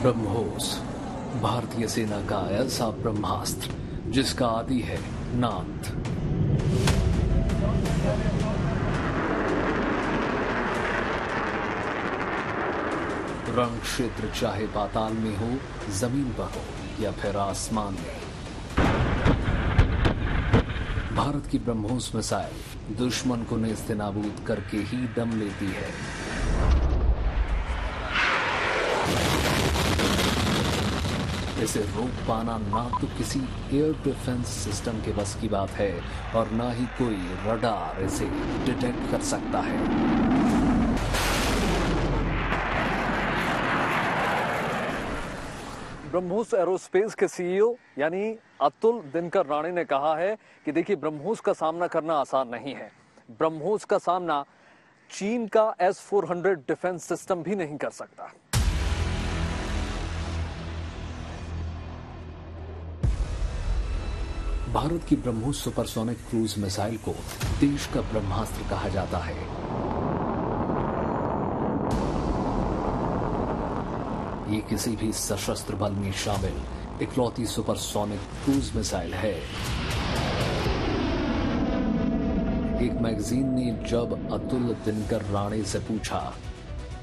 ब्रह्मोस भारतीय सेना का ऐसा ब्रह्मास्त्र जिसका आदि है नाद। रंग क्षेत्र चाहे पाताल में हो, जमीन पर हो या फिर आसमान में, भारत की ब्रह्मोस मिसाइल दुश्मन को नेस्तनाबूद करके ही दम लेती है। इसे रोक पाना ना तो किसी एयर डिफेंस सिस्टम के बस की बात है और ना ही कोई रडार इसे डिटेक्ट कर सकता है। ब्रह्मोस एरोस्पेस के सीईओ यानी अतुल दिनकर राणे ने कहा है कि देखिए, ब्रह्मोस का सामना करना आसान नहीं है। ब्रह्मोस का सामना चीन का S-400 डिफेंस सिस्टम भी नहीं कर सकता। भारत की ब्रह्मोस सुपरसोनिक क्रूज मिसाइल को देश का ब्रह्मास्त्र कहा जाता है। ये किसी भी सशस्त्र बल में शामिल इकलौती सुपरसोनिक क्रूज मिसाइल है। एक मैगजीन ने जब अतुल दिनकर राणे से पूछा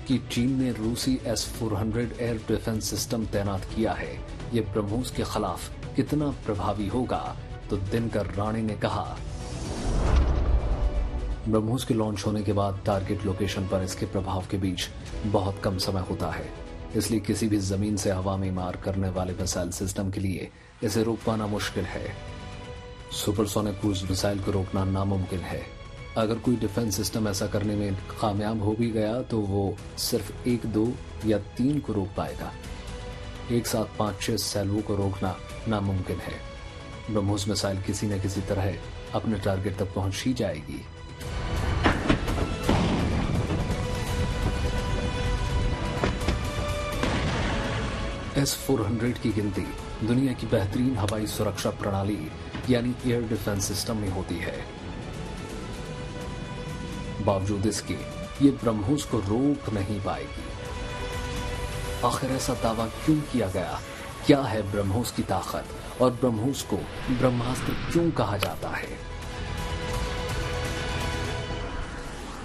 कि चीन ने रूसी S-400 एयर डिफेंस सिस्टम तैनात किया है, ये ब्रह्मोस के खिलाफ कितना प्रभावी होगा, तो दिनकर राणे ने कहा, ब्रह्मोस के लॉन्च होने के बाद टारगेट लोकेशन पर इसके प्रभाव के बीच बहुत कम समय होता है, इसलिए किसी भी जमीन से हवा में मार करने वाले मिसाइल सिस्टम के लिए इसे रोक पाना मुश्किल है। सुपरसोनिक क्रूज मिसाइल को रोकना नामुमकिन है। अगर कोई डिफेंस सिस्टम ऐसा करने में कामयाब हो भी गया तो वो सिर्फ 1, 2 या 3 को रोक पाएगा। एक साथ 5-6 सैलवों को रोकना नामुमकिन है। ब्रह्मोस मिसाइल किसी न किसी तरह अपने टारगेट तक पहुंच ही जाएगी। S-400 की गिनती दुनिया की बेहतरीन हवाई सुरक्षा प्रणाली यानी एयर डिफेंस सिस्टम में होती है। बावजूद इसके ये ब्रह्मोस को रोक नहीं पाएगी। आखिर ऐसा दावा क्यों किया गया? क्या है ब्रह्मोस की ताकत और ब्रह्मोस को ब्रह्मास्त्र क्यों कहा जाता है?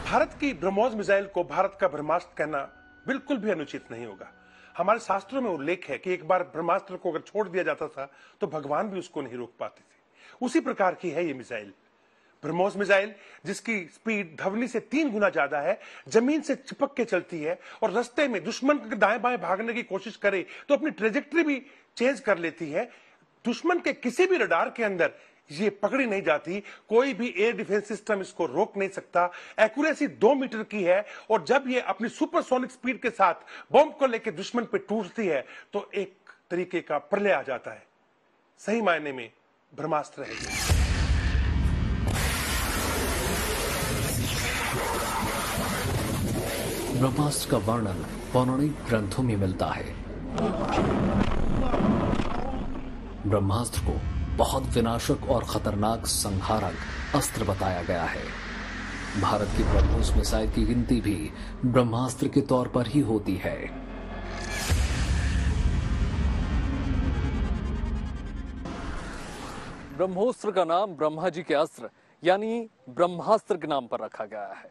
भारत की ब्रह्मोस मिसाइल को भारत का ब्रह्मास्त्र कहना बिल्कुल भी अनुचित नहीं होगा। हमारे शास्त्रों में उल्लेख है कि एक बार ब्रह्मास्त्र को अगर छोड़ दिया जाता था तो भगवान भी उसको नहीं रोक पाते थे। उसी प्रकार की है ये मिसाइल। ब्रह्मोस मिसाइल, जिसकी स्पीड ध्वनि से 3 गुना ज्यादा है, जमीन से चिपक के चलती है और रास्ते में दुश्मन के दाएं बाएं भागने की कोशिश करे तो अपनी ट्रेजेक्टरी भी चेंज कर लेती है। दुश्मन के किसी भी रडार के अंदर ये पकड़ी नहीं जाती। कोई भी एयर डिफेंस सिस्टम इसको रोक नहीं सकता। एक्यूरेसी 2 मीटर की है और जब ये अपनी सुपरसोनिक स्पीड के साथ बॉम्ब को लेकर दुश्मन पे टूटती है तो एक तरीके का प्रलय आ जाता है। सही मायने में ब्रह्मास्त्र है। ब्रह्मास्त्र का वर्णन पौराणिक ग्रंथों में मिलता है। ब्रह्मास्त्र को बहुत विनाशक और खतरनाक संहारक अस्त्र बताया गया है। भारत की ब्रह्मोस मिसाइल की गिनती भी ब्रह्मास्त्र के तौर पर ही होती है। ब्रह्मोस्त्र का नाम ब्रह्मा जी के अस्त्र यानी ब्रह्मास्त्र के नाम पर रखा गया है।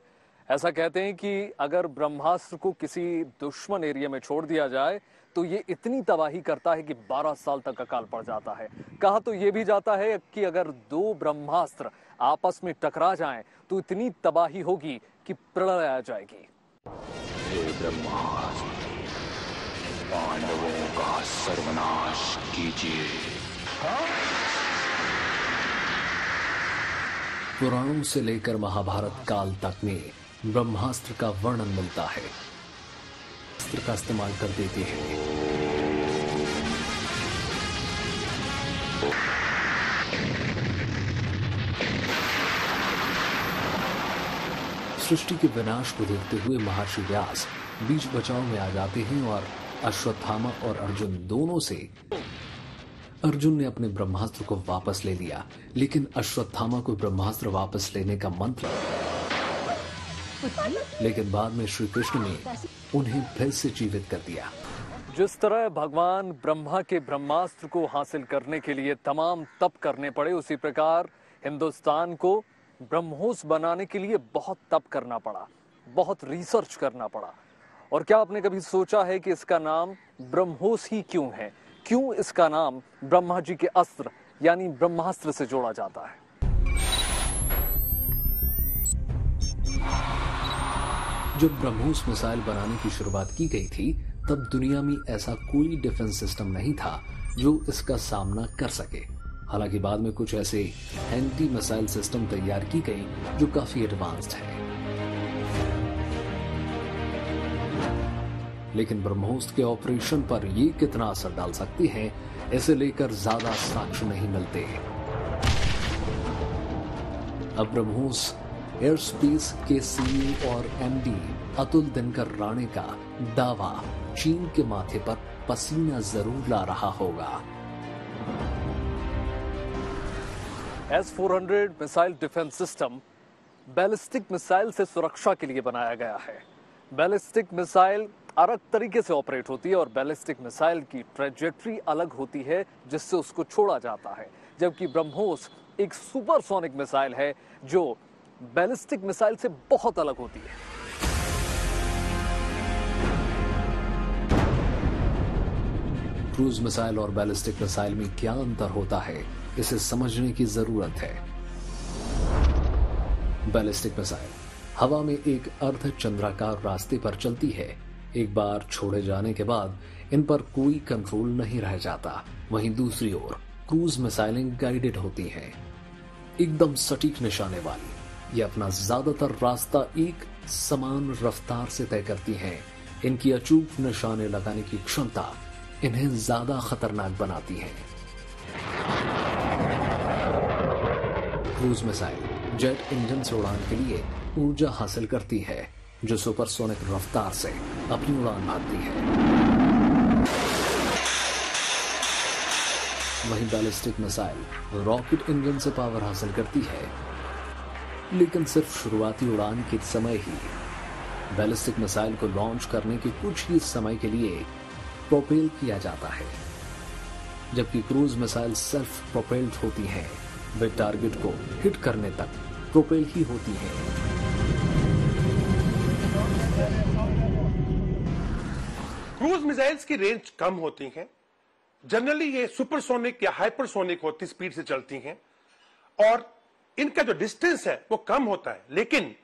ऐसा कहते हैं कि अगर ब्रह्मास्त्र को किसी दुश्मन एरिया में छोड़ दिया जाए तो ये इतनी तबाही करता है कि 12 साल तक अकाल पड़ जाता है। कहा तो ये भी जाता है कि अगर 2 ब्रह्मास्त्र आपस में टकरा जाएं तो इतनी तबाही होगी कि प्रलय आ जाएगी। हे ब्रह्मास्त्र, पांडवों का सर्वनाश कीजिए। पुराणों से लेकर महाभारत काल तक में ब्रह्मास्त्र का वर्णन मिलता है। अस्त्र का इस्तेमाल कर देते हैं। सृष्टि के विनाश को देखते हुए महर्षि व्यास बीच बचाव में आ जाते हैं और अश्वत्थामा और अर्जुन दोनों से अर्जुन ने अपने ब्रह्मास्त्र को वापस ले लिया, लेकिन अश्वत्थामा को ब्रह्मास्त्र वापस लेने का मंत्र, लेकिन बाद में श्री कृष्ण ने उन्हें फिर से जीवित कर दिया। जिस तरह भगवान ब्रह्मा के ब्रह्मास्त्र को हासिल करने के लिए तमाम तप करने पड़े, उसी प्रकार हिंदुस्तान को ब्रह्मोस बनाने के लिए बहुत तप करना पड़ा, बहुत रिसर्च करना पड़ा। और क्या आपने कभी सोचा है कि इसका नाम ब्रह्मोस ही क्यों है? क्यों इसका नाम ब्रह्मा जी के अस्त्र यानी ब्रह्मास्त्र से जोड़ा जाता है? जब ब्रह्मोस मिसाइल बनाने की शुरुआत की गई थी, तब दुनिया में ऐसा कोई डिफेंस सिस्टम नहीं था जो इसका सामना कर सके। हालांकि बाद में कुछ ऐसे एंटी मिसाइल सिस्टम तैयार की गई जो काफी एडवांस्ड है, लेकिन ब्रह्मोस के ऑपरेशन पर ये कितना असर डाल सकती है, इसे लेकर ज्यादा साक्ष्य नहीं मिलते। अब ब्रह्मोस एयर स्पेस के सीईओ और एमडी अतुल दिनकर राणे का दावा चीन के माथे पर पसीना जरूर ला रहा होगा। S-400 missile defence system ballistic missile से सुरक्षा के लिए बनाया गया है। बैलिस्टिक मिसाइल अलग तरीके से ऑपरेट होती है और बैलिस्टिक मिसाइल की ट्रेजेक्टरी अलग होती है जिससे उसको छोड़ा जाता है, जबकि ब्रह्मोस एक सुपरसोनिक मिसाइल है जो बैलिस्टिक मिसाइल से बहुत अलग होती है। क्रूज मिसाइल और बैलिस्टिक मिसाइल में क्या अंतर होता है, इसे समझने की जरूरत है। बैलिस्टिक मिसाइल हवा में एक अर्ध चंद्राकार रास्ते पर चलती है। एक बार छोड़े जाने के बाद इन पर कोई कंट्रोल नहीं रह जाता। वहीं दूसरी ओर क्रूज मिसाइलें गाइडेड होती हैं, एकदम सटीक निशाने वाली। ये अपना ज्यादातर रास्ता एक समान रफ्तार से तय करती हैं। इनकी अचूक निशाने लगाने की क्षमता इन्हें ज्यादा खतरनाक बनाती है। क्रूज मिसाइल जेट इंजन से उड़ान के लिए ऊर्जा हासिल करती है, जो सुपरसोनिक रफ्तार से अपनी उड़ान भरती है। वहीं बैलिस्टिक मिसाइल रॉकेट इंजन से पावर हासिल करती है, लेकिन सिर्फ शुरुआती उड़ान के समय ही। बैलिस्टिक मिसाइल को लॉन्च करने के कुछ ही समय के लिए प्रोपेल किया जाता है, जबकि क्रूज मिसाइल सेल्फ प्रोपेल्ड होती हैं। वे टारगेट को हिट करने तक प्रोपेल ही होती हैं। क्रूज मिसाइल्स की रेंज कम होती है। जनरली ये सुपरसोनिक या हाइपरसोनिक होती स्पीड से चलती हैं और इनका जो डिस्टेंस है वो कम होता है, लेकिन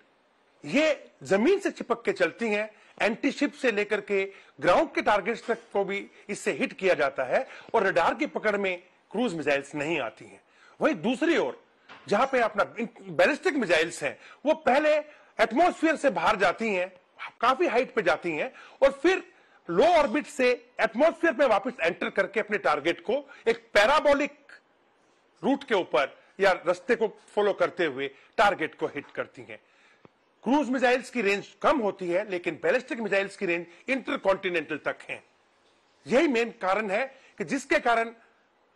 ये जमीन से चिपक के चलती हैं। एंटी शिप से लेकर के ग्राउंड के टारगेट्स तक को भी इससे हिट किया जाता है और रडार की पकड़ में क्रूज मिसाइल्स नहीं आती हैं। वहीं दूसरी ओर जहां पे अपना बैलिस्टिक मिसाइल्स हैं, वो पहले एटमॉस्फेयर से बाहर जाती हैं, काफी हाइट पे जाती हैं और फिर लो ऑर्बिट से एटमॉस्फेयर में वापस एंटर करके अपने टारगेट को एक पैराबोलिक रूट के ऊपर या रास्ते को फॉलो करते हुए टारगेट को हिट करती हैं। क्रूज मिसाइल्स की रेंज कम होती है, लेकिन बैलिस्टिक मिसाइल्स की रेंज इंटरकॉन्टिनेंटल तक है। यही मेन कारण है कि जिसके कारण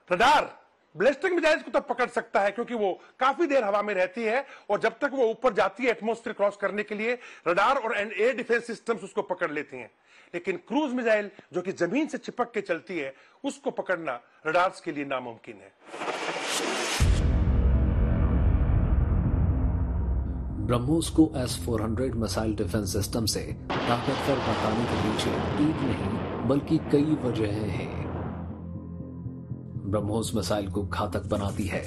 रडार बैलिस्टिक मिसाइल्स को तब पकड़ सकता है क्योंकि वो काफी देर हवा में रहती है और जब तक वो ऊपर जाती है एटमॉस्फेयर क्रॉस करने के लिए, रडार और एयर डिफेंस सिस्टम्स उसको पकड़ लेते हैं। लेकिन क्रूज मिसाइल जो कि जमीन से चिपक के चलती है, उसको पकड़ना रडार्स के लिए नामुमकिन है। ब्रह्मोस को S-400 मिसाइल डिफेंस सिस्टम से ताकतवर बताने के पीछे एक नहीं बल्कि कई वजहें हैं। ब्रह्मोस मिसाइल को घातक बनाती है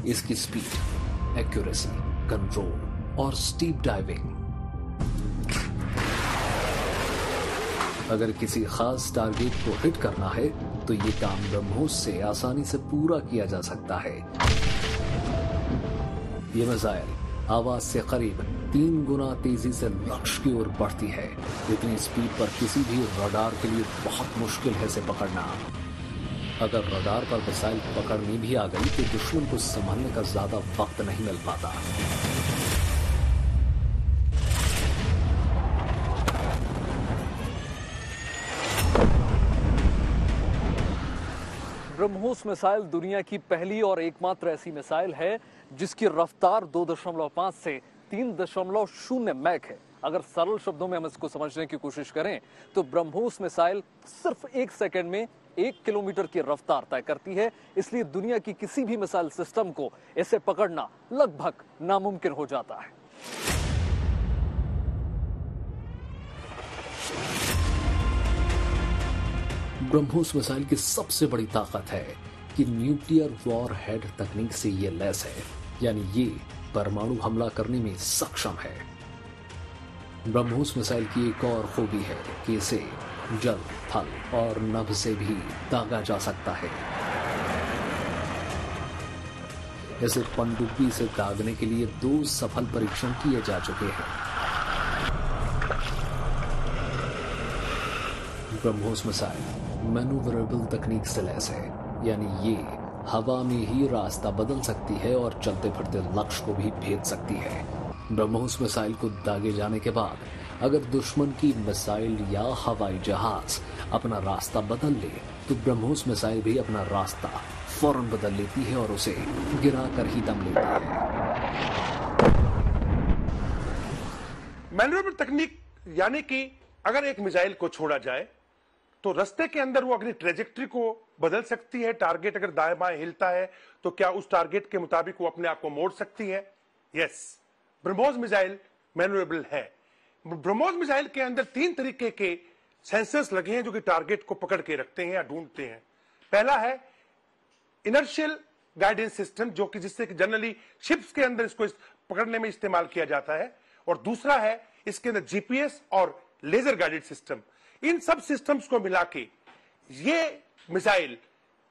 इसकी स्पीड, एक्यूरेसी, कंट्रोल और स्टीप डाइविंग। अगर किसी खास टारगेट को हिट करना है तो ये काम ब्रह्मोस से आसानी से पूरा किया जा सकता है। ये मिसाइल आवाज से करीब 3 गुना तेजी से लक्ष्य की ओर बढ़ती है। इतनी स्पीड पर किसी भी रडार के लिए बहुत मुश्किल है इसे पकड़ना। अगर रडार पर मिसाइल पकड़नी भी आ गई तो दुश्मन को संभालने का ज्यादा वक्त नहीं मिल पाता। ब्रह्मोस मिसाइल दुनिया की पहली और एकमात्र ऐसी मिसाइल है जिसकी रफ्तार 2.5 से 3.0 मैक है। अगर सरल शब्दों में हम इसको समझने की कोशिश करें तो ब्रह्मोस मिसाइल सिर्फ 1 सेकंड में 1 किलोमीटर की रफ्तार तय करती है। इसलिए दुनिया की किसी भी मिसाइल सिस्टम को इसे पकड़ना लगभग नामुमकिन हो जाता है। ब्रह्मोस मिसाइल की सबसे बड़ी ताकत है कि न्यूक्लियर वॉर हेड तकनीक से ये लैस है, यानी ये परमाणु हमला करने में सक्षम है। ब्रह्मोस मिसाइल की एक और खूबी है कि इसे जल, थल और नभ से भी दागा जा सकता है। इसे पनडुब्बी से दागने के लिए 2 सफल परीक्षण किए जा चुके हैं। ब्रह्मोस मिसाइल मैन्यूवरेबल तकनीक से लैस है, यानी ये हवा में ही रास्ता बदल सकती है और चलते फिरते लक्ष्य को भी भेद सकती है। ब्रह्मोस मिसाइल को दागे जाने के बाद अगर दुश्मन की मिसाइल या हवाई जहाज अपना रास्ता बदल ले तो ब्रह्मोस मिसाइल भी अपना रास्ता फौरन बदल लेती है और उसे गिरा कर ही दम लेती है। मैन्यूवरेबल तकनीक यानी कि अगर एक मिसाइल को छोड़ा जाए तो रास्ते के अंदर वो अपनी ट्रेजेक्ट्री को बदल सकती है। टारगेट अगर दाएं बाएं हिलता है तो क्या उस टारगेट के मुताबिक वो अपने आप को मोड़ सकती है? यस, ब्रह्मोस मिसाइल मैन्यूवरेबल है। ब्रह्मोस मिसाइल के अंदर 3 तरीके के सेंसर्स लगे हैं जो कि टारगेट को पकड़ के रखते हैं या ढूंढते हैं। पहला है इनर्शियल गाइडेंस सिस्टम, जो कि जिससे जनरली शिप्स के अंदर इसको पकड़ने में इस्तेमाल किया जाता है, और दूसरा है इसके अंदर जीपीएस और लेजर गाइडेड सिस्टम। इन सब सिस्टम्स को मिला के ये मिसाइल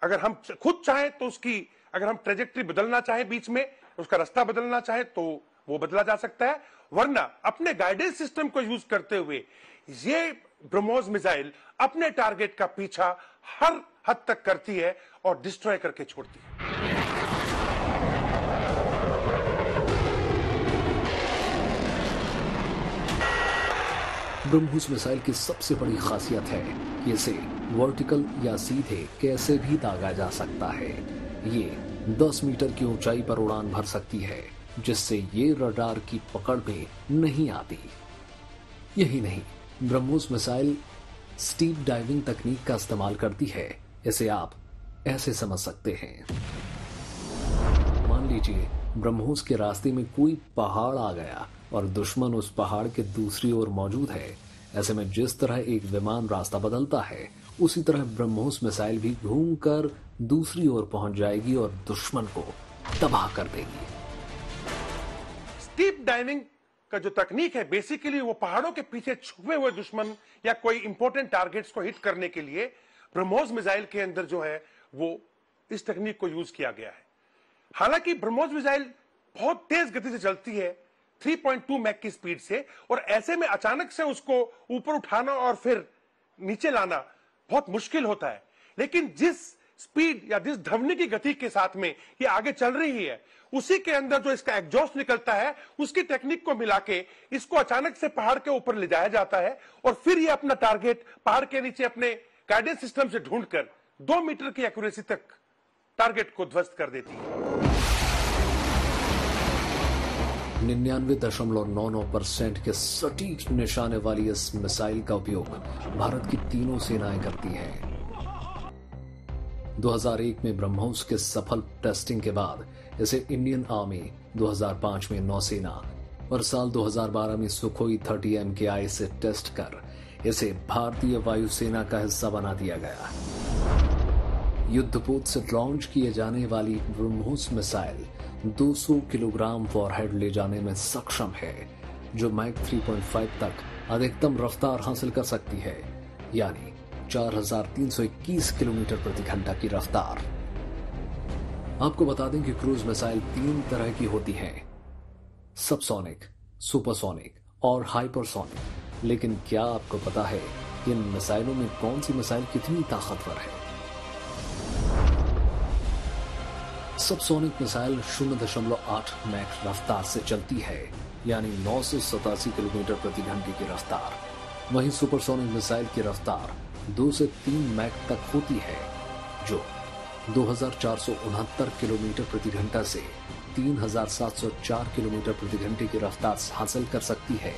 अगर हम खुद चाहें तो उसकी अगर हम ट्रेजेक्ट्री बदलना चाहें, बीच में उसका रास्ता बदलना चाहे तो वो बदला जा सकता है, वरना अपने गाइडेंस सिस्टम को यूज करते हुए ये ब्रह्मोस मिसाइल अपने टारगेट का पीछा हर हद तक करती है और डिस्ट्रॉय करके छोड़ती है। ब्रह्मोस मिसाइल की सबसे बड़ी खासियत है कि इसे वर्टिकल या सीधे कैसे भी दागा जा सकता है। ये 10 मीटर की ऊंचाई पर उड़ान भर सकती है, जिससे ये रडार की पकड़ में नहीं आती। यही नहीं, ब्रह्मोस मिसाइल स्टीप डाइविंग तकनीक का इस्तेमाल करती है। इसे आप ऐसे समझ सकते हैं, मान लीजिए ब्रह्मोस के रास्ते में कोई पहाड़ आ गया और दुश्मन उस पहाड़ के दूसरी ओर मौजूद है। ऐसे में जिस तरह एक विमान रास्ता बदलता है, उसी तरह ब्रह्मोस मिसाइल भी घूमकर दूसरी ओर पहुंच जाएगी और दुश्मन को तबाह कर देगी। स्टीप डाइविंग का जो तकनीक है, बेसिकली वो पहाड़ों के पीछे छुपे हुए दुश्मन या कोई इंपॉर्टेंट टारगेट्स को हिट करने के लिए ब्रह्मोस मिसाइल के अंदर जो है वो इस तकनीक को यूज किया गया है। हालांकि ब्रह्मोस मिसाइल बहुत तेज गति से चलती है, 3.2 मैक की स्पीड से, और ऐसे में अचानक से उसको ऊपर उठाना और फिर नीचे लाना बहुत मुश्किल होता है। लेकिन जिस स्पीड या जिस ध्वनि की गति के साथ में ये आगे चल रही है, उसी के अंदर जो इसका एग्जॉस्ट निकलता है, उसकी टेक्निक को मिला के इसको अचानक से पहाड़ के ऊपर ले जाया जाता है और फिर ये अपना टारगेट पहाड़ के नीचे अपने गाइडेंस सिस्टम से ढूंढकर 2 मीटर की एक्यूरेसी तक टारगेट को ध्वस्त कर देती है। 99.99% के सटीक निशाने वाली इस मिसाइल का उपयोग भारत की तीनों सेनाएं करती हैं। 2001 में ब्रह्मोस के सफल टेस्टिंग के बाद इसे इंडियन आर्मी, 2005 में नौसेना और साल 2012 में सुखोई 30 MKI से टेस्ट कर इसे भारतीय वायुसेना का हिस्सा बना दिया गया। युद्धपोत से लॉन्च किए जाने वाली ब्रह्मोस मिसाइल 200 किलोग्राम वॉरहेड ले जाने में सक्षम है, जो मैक 3.5 तक अधिकतम रफ्तार हासिल कर सकती है, यानी 4321 किलोमीटर प्रति घंटा की रफ्तार। आपको बता दें कि क्रूज मिसाइल 3 तरह की होती हैं, सबसोनिक, सुपरसोनिक और हाइपरसोनिक। लेकिन क्या आपको पता है कि इन मिसाइलों में कौन सी मिसाइल कितनी ताकतवर है? सबसोनिक मिसाइल 0.8 मैक रफ्तार से चलती है, यानी 987 किलोमीटर प्रति घंटे की रफ्तार। वहीं सुपरसोनिक मिसाइल की रफ्तार 2 से 3 मैक तक होती है, जो 2469 किलोमीटर प्रति घंटा से 3704 किलोमीटर प्रति घंटे की रफ्तार हासिल कर सकती है,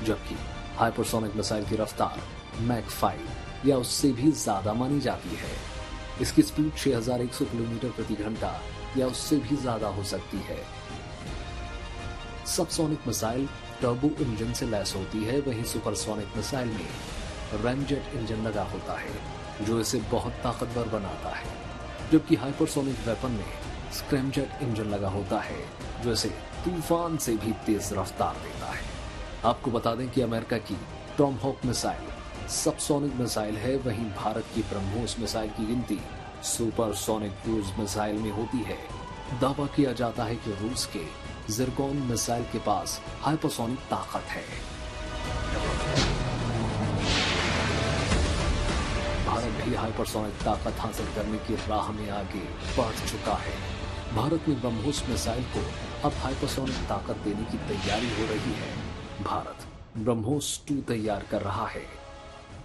जबकि हाइपरसोनिक मिसाइल की रफ्तार मैक 5 या उससे भी ज्यादा मानी जाती है। इसकी स्पीड 6100 किलोमीटर प्रति घंटा या उससे भी ज्यादा हो सकती है। सबसोनिक मिसाइल टर्बो इंजन से लैस होती है, वहीं सुपरसोनिक मिसाइल में रैमजेट इंजन लगा होता है, जो इसे बहुत ताकतवर बनाता है, जबकि हाइपरसोनिक वेपन में स्क्रैमजेट इंजन लगा होता है, जो इसे तूफान से भी तेज रफ्तार देता है। आपको बता दें कि अमेरिका की टॉमहॉक मिसाइल सबसोनिक मिसाइल है, वहीं भारत की ब्रह्मोस मिसाइल की गिनती सुपरसोनिक क्रूज मिसाइल में होती है। दावा किया जाता है कि रूस के ज़िरकॉन मिसाइल के पास हाइपरसोनिक ताकत है। भारत भी हाइपरसोनिक ताकत हासिल करने की राह में आगे बढ़ चुका है। भारत में ब्रह्मोस मिसाइल को अब हाइपरसोनिक ताकत देने की तैयारी हो रही है। भारत ब्रह्मोस 2 तैयार कर रहा है,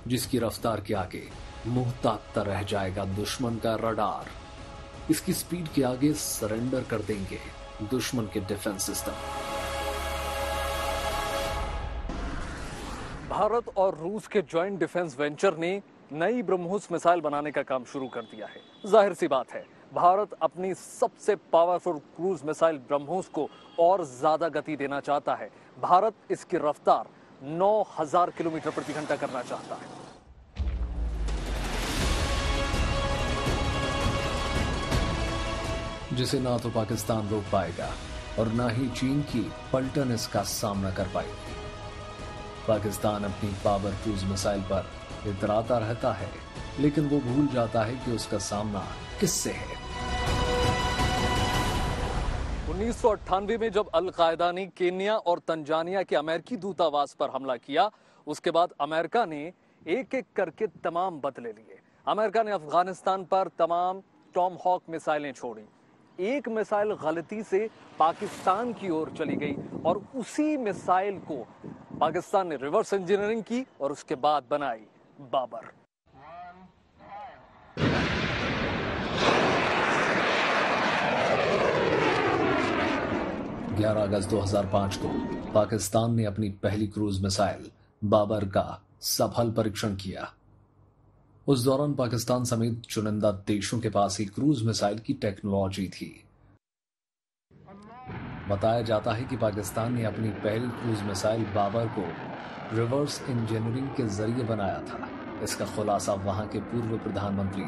जिसकी रफ्तार के आगे मुंह ताकता रह जाएगा दुश्मन का रडार। इसकी स्पीड के आगे सरेंडर कर देंगे दुश्मन के डिफेंस सिस्टम। भारत और रूस के जॉइंट डिफेंस वेंचर ने नई ब्रह्मोस मिसाइल बनाने का काम शुरू कर दिया है। जाहिर सी बात है, भारत अपनी सबसे पावरफुल क्रूज मिसाइल ब्रह्मोस को और ज्यादा गति देना चाहता है। भारत इसकी रफ्तार 9000 किलोमीटर प्रति घंटा करना चाहता है। जिसे ना तो पाकिस्तान रोक पाएगा और ना ही चीन की पलटन इसका सामना कर पाएगी। पाकिस्तान अपनी पावर क्रूज मिसाइल पर इतराता रहता है, लेकिन वो भूल जाता है कि उसका सामना किससे है। 1998 में जब अल-कायदा ने केन्या और तंजानिया के अमेरिकी दूतावास पर हमला किया, उसके बाद अमेरिका ने एक एक करके तमाम बदले लिए। अमेरिका ने अफगानिस्तान पर तमाम टॉमहॉक मिसाइलें छोड़ी। एक मिसाइल गलती से पाकिस्तान की ओर चली गई और उसी मिसाइल को पाकिस्तान ने रिवर्स इंजीनियरिंग की और उसके बाद बनाई बाबर। अगस्त 2005 को पाकिस्तान ने अपनी पहली क्रूज मिसाइल बाबर का सफल परीक्षण किया। उस दौरान पाकिस्तान समेत चुनिंदा देशों के पास ही क्रूज मिसाइल की टेक्नोलॉजी थी। बताया जाता है कि पाकिस्तान ने अपनी पहली क्रूज मिसाइल बाबर को रिवर्स इंजीनियरिंग के जरिए बनाया था। इसका खुलासा वहां के पूर्व प्रधानमंत्री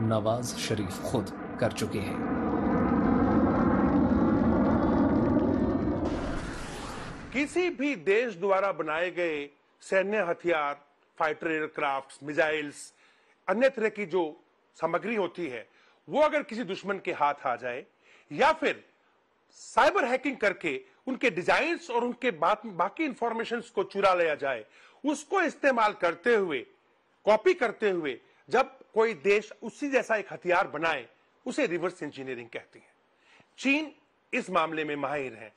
नवाज शरीफ खुद कर चुके हैं। किसी भी देश द्वारा बनाए गए सैन्य हथियार, फाइटर एयरक्राफ्ट, मिसाइल्स, अन्य तरह की जो सामग्री होती है, वो अगर किसी दुश्मन के हाथ आ जाए या फिर साइबर हैकिंग करके उनके डिजाइन्स और उनके बाकी इंफॉर्मेशंस को चुरा लिया जाए, उसको इस्तेमाल करते हुए, कॉपी करते हुए जब कोई देश उसी जैसा एक हथियार बनाए, उसे रिवर्स इंजीनियरिंग कहती है। चीन इस मामले में माहिर है।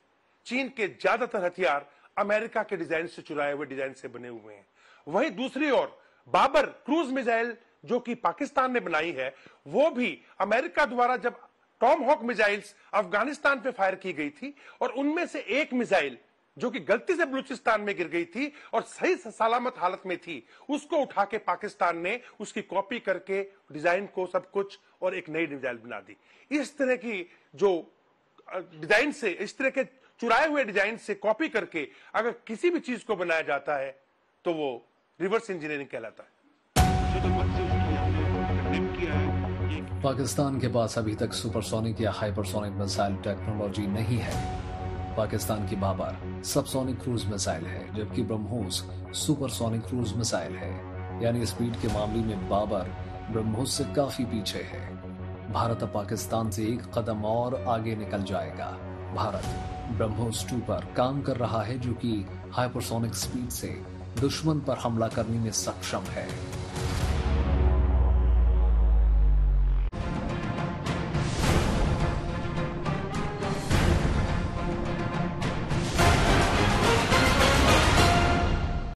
चीन के ज्यादातर हथियार अमेरिका के डिजाइन से चुराए हुए डिजाइन से बने हुए हैं। वहीं दूसरी ओर बाबर क्रूज मिसाइल जो कि पाकिस्तान ने बनाई है, वो भी अमेरिका द्वारा जब टॉमहॉक मिसाइल्स अफगानिस्तान पे फायर की गई थी और उनमें से एक मिसाइल जो कि गलती से बलूचिस्तान में गिर गई थी और सही सलामत हालत में थी, उसको उठा के पाकिस्तान ने उसकी कॉपी करके डिजाइन को सब कुछ और एक नई मिसाइल बना दी। इस तरह की जो डिजाइन से, इस तरह के चुराए हुए डिजाइन से कॉपी करके अगर किसी भी चीज को बनाया जाता है तो वो रिवर्स इंजीनियरिंग कहलाता है। पाकिस्तान के पास अभी तक सुपरसोनिक या हाइपरसोनिक मिसाइल टेक्नोलॉजी नहीं है। पाकिस्तान की बाबर सबसोनिक क्रूज मिसाइल है, जबकि ब्रह्मोस सुपरसोनिक क्रूज मिसाइल है। यानी स्पीड के मामले में बाबर ब्रह्मोस से काफी पीछे है। भारत अब पाकिस्तान से एक कदम और आगे निकल जाएगा। भारत ब्रह्मोस 2 पर काम कर रहा है, जो कि हाइपरसोनिक स्पीड से दुश्मन पर हमला करने में सक्षम है।